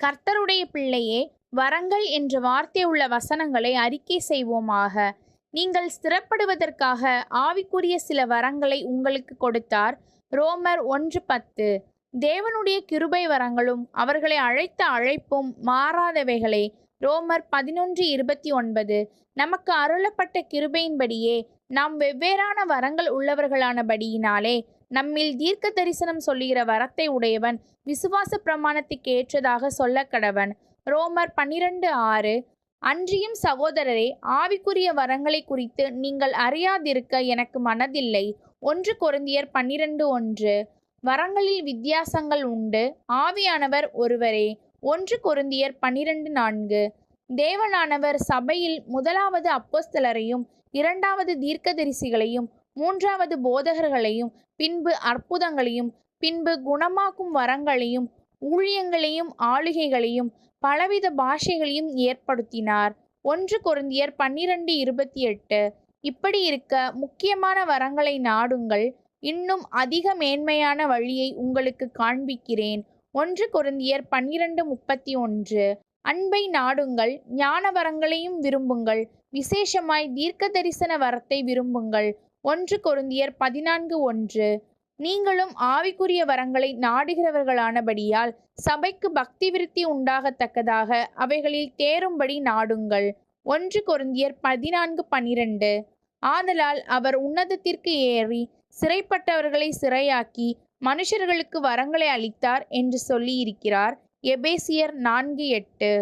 கர்த்தருடைய பிள்ளையே, வரங்கள் என்ற வார்த்தை உள்ள வசனங்களை அறிக்கை செய்வோமாக. நீங்கள் ஸ்திரப்படுவதற்காக ஆவிக்குரிய சில வரங்களை உங்களுக்கு கொடுத்தார். ரோமர் 1:10. தேவனுடைய கிருபை வரங்களும் அவர்களை அழைத்த அழைப்பும் மாறாதவைகளே. ரோமர் 11:29. நமக்கு அருளப்பட்ட கிருபையின்படியே நாம் வெவ்வேறான வரங்கள் உள்ளவர்களானபடியினாலே நம்மில் தீர்க்க தரிசனம் சொல்லுகிற வரத்தை உடையவன் விசுவாச பிரமாணத்துக்கு ஏற்றதாக சொல்ல கடவன். ரோமர் 12:6. அன்றியும் சகோதரரே, ஆவிக்குரிய வரங்களை குறித்து நீங்கள் அறியாதிருக்க எனக்கு மனதில்லை. 1 கொரிந்தியர் 12:1. வரங்களில் வித்தியாசங்கள் உண்டு, ஆவியானவர் ஒருவரே. 1 கொரிந்தியர் 12:4. தேவனானவர் சபையில் முதலாவது அப்போஸ்தலரையும், இரண்டாவது தீர்க்கதரிசிகளையும், மூன்றாவது போதகர்களையும், பின்பு அற்புதங்களையும், பின்பு குணமாக்கும் வரங்களையும், ஊழியங்களையும், ஆளுகைகளையும், பலவித பாஷைகளையும் ஏற்படுத்தினார். 1 கொரிந்தியர் 12:28. இப்படி இருக்க முக்கியமான வரங்களை நாடுங்கள். இன்னும் அதிக மேன்மையான வழியை உங்களுக்கு காண்பிக்கிறேன். 1 கொரிந்தியர் 12:31. அன்பை நாடுங்கள், ஞான வரங்களையும் விரும்புங்கள், விசேஷமாய் தீர்க்க தரிசன வரத்தை விரும்புங்கள். 1 கொரிந்தியர் 14:1. நீங்களும் ஆவிக்குரிய வரங்களை நாடுகிறவர்களானபடியால் சபைக்கு பக்தி விருத்தி உண்டாகத்தக்கதாக அவைகளில் தேரும்படி நாடுங்கள். 1 கொரிந்தியர் 14:12. ஆதலால் அவர் உன்னதத்திற்கு ஏறி சிறைப்பட்டவர்களை சிறையாக்கி மனுஷர்களுக்கு வரங்களை அளித்தார் என்று சொல்லி இருக்கிறார். எபேசியர் 4:8.